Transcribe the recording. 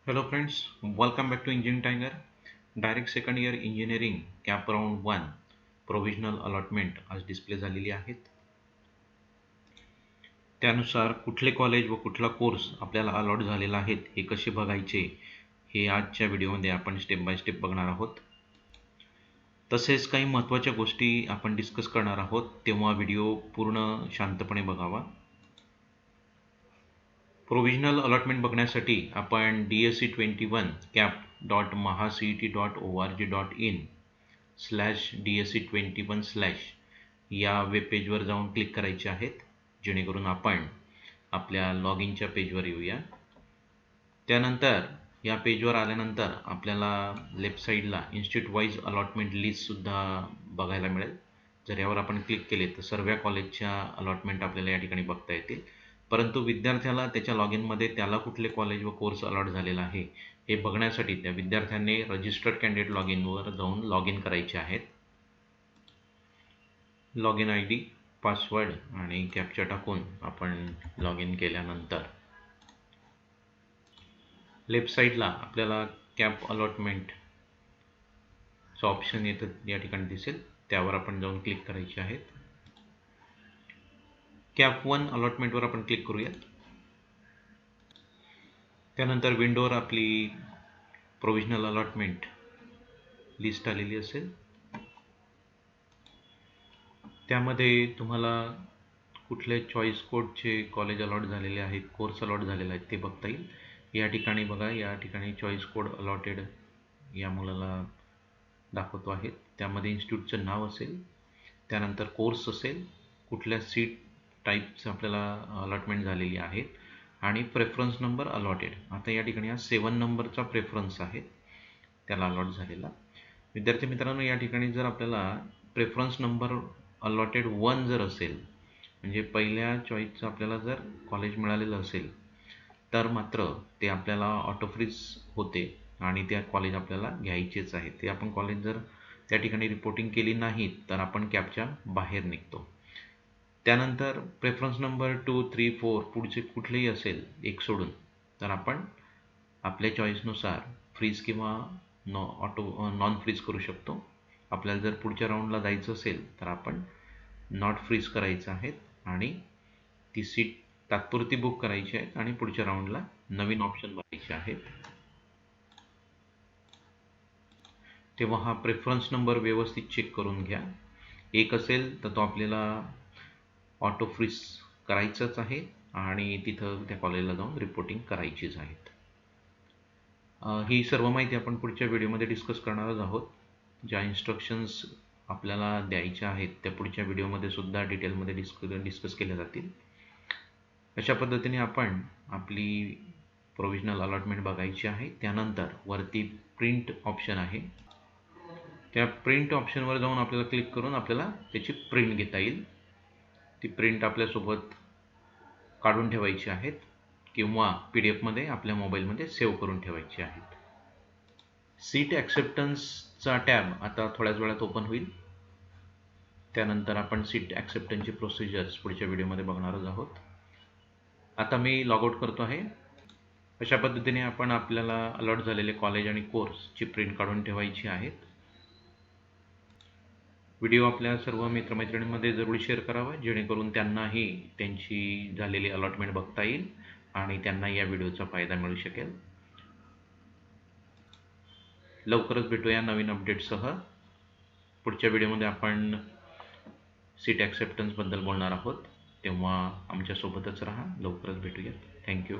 Hello friends, welcome back to Engine Tiger. Direct second year engineering cap round 1 provisional allotment आज display झालेली आहेत. त्यानुसार कुठले college व कुठला कोर्स आपल्याला अलॉट झालेला आहेत हे कसे बघायचे हे आजच्या व्हिडिओमध्ये आपण स्टेप बाय स्टेप बघणार आहोत. तसेच काही महत्त्वाच्या गोष्टी आपण डिस्कस करणार आहोत, तेव्हा व्हिडिओ पूर्ण शांतपणे बघावा. प्रोविजनल अलॉटमेंट बघण्यासाठी आपण DSC21 cap.mahacet.org.in/DSC21/ या वेब पेजवर जाऊन क्लिक करायचे आहेत, जेणेकरून आपण आपल्या लॉग इनच्या पेजवर येऊया. त्यानंतर या पेजवर आल्यानंतर आपल्याला लेफ्ट साईडला इन्स्टिट्यूट वाईज अलॉटमेंट लिस्टसुद्धा बघायला मिळेल. जर यावर आपण क्लिक केले तर सर्व कॉलेजच्या अलॉटमेंट आपल्याला या ठिकाणी बघता येतील. परंतु विद्यार्थ्याला त्याच्या लॉग इनमध्ये त्याला कुठले कॉलेज व कोर्स अलॉट झालेला आहे हे बघण्यासाठी त्या विद्यार्थ्याने रजिस्टर्ड कॅन्डिडेट लॉग इनवर जाऊन लॉग इन करायचे आहेत. लॉग इन ID, पासवर्ड आणि कॅप्चा टाकून आपण लॉग इन केल्यानंतर लेफ्ट साईडला आपल्याला कॅप अलॉटमेंटचं ऑप्शन येतं या ठिकाणी दिसेल, त्यावर आपण जाऊन क्लिक करायचे आहेत. कॅप 1 अलॉटमेंटवर आपण क्लिक करूयात. त्यानंतर विंडोवर आपली प्रोविजनल अलॉटमेंट लिस्ट आलेली असेल. त्यामध्ये तुम्हाला कुठले चॉईस कोडचे कॉलेज अलॉट झालेले आहेत, कोर्स अलॉट झालेले आहेत ते बघता येईल. या ठिकाणी बघा, या ठिकाणी चॉईस कोड अलॉटेड या मुलाला दाखवतो आहे. त्यामध्ये इन्स्टिट्यूटचं नाव असेल, त्यानंतर कोर्स असेल, कुठल्या सीट टाईपचं आपल्याला अलॉटमेंट झालेली आहेत आणि प्रेफरन्स नंबर अलॉटेड. आता या ठिकाणी हा 7 नंबरचा प्रेफरन्स आहे त्याला अलॉट झालेला. विद्यार्थी मित्रांनो, या ठिकाणी जर आपल्याला प्रेफरन्स नंबर अलॉटेड 1 जर असेल, म्हणजे पहिल्या चॉईसचं आपल्याला जर कॉलेज मिळालेलं असेल, तर मात्र ते आपल्याला ऑटो फ्रीज होते आणि त्या कॉलेज आपल्याला घ्यायचेच आहे. ते आपण कॉलेज जर त्या ठिकाणी रिपोर्टिंग केली नाही तर आपण कॅपच्या बाहेर निघतो. त्यानंतर प्रेफरन्स नंबर 2, 3, 4 पुढचे कुठलेही असेल एक सोडून, तर आपण आपल्या चॉईसनुसार फ्रीज किंवा नॉन फ्रीज करू शकतो. आपल्याला जर पुढच्या राऊंडला जायचं असेल तर आपण नॉट फ्रीज करायचं आहे आणि ती सीट तात्पुरती बुक करायची आहे आणि पुढच्या राऊंडला नवीन ऑप्शन भरायचे आहेत. तेव्हा हा प्रेफरन्स नंबर व्यवस्थित चेक करून घ्या. 1 असेल तर तो आपल्याला ऑटो फ्रीज करायचंच आहे आणि तिथं त्या कॉलेजला जाऊन रिपोर्टिंग करायचीच आहेत. ही सर्व माहिती आपण पुढच्या व्हिडिओमध्ये डिस्कस करणारच आहोत. ज्या इन्स्ट्रक्शन्स आपल्याला द्यायच्या आहेत त्या पुढच्या व्हिडिओमध्ये सुद्धा डिटेलमध्ये डिस्कस केल्या जातील. अशा पद्धतीने आपण आपली प्रोविजनल अलॉटमेंट बघायची आहे. त्यानंतर वरती प्रिंट ऑप्शन आहे, त्या प्रिंट ऑप्शनवर जाऊन आपल्याला क्लिक करून आपल्याला त्याची प्रिंट घेता येईल. ती प्रिंट आपल्यासोबत काढून ठेवायची आहेत किंवा PDF मध्ये आपल्या मोबाईलमध्ये सेव्ह करून ठेवायची आहेत. सीट ॲक्सेप्टन्सचा टॅब आता थोड्याच वेळात ओपन होईल. त्यानंतर आपण सीट ॲक्सेप्टन्सची प्रोसिजर्स पुढच्या व्हिडिओमध्ये बघणारच आहोत. आता मी लॉग आउट करतो आहे. अशा पद्धतीने आपण आपल्याला अलॉट झालेले कॉलेज आणि कोर्सची प्रिंट काढून ठेवायची आहेत. व्हिडिओ आपल्या सर्व मित्रमैत्रिणींमध्ये जरूर शेअर करावा, जेणेकरून त्यांनाही त्यांची झालेली अलॉटमेंट बघता येईल आणि त्यांना या व्हिडिओचा फायदा मिळू शकेल. लवकरच भेटूया नवीन अपडेटसह. पुढच्या व्हिडिओमध्ये आपण सीट ॲक्सेप्टन्सबद्दल बोलणार आहोत, तेव्हा आमच्यासोबतच राहा. लवकरच भेटूया. थँक्यू.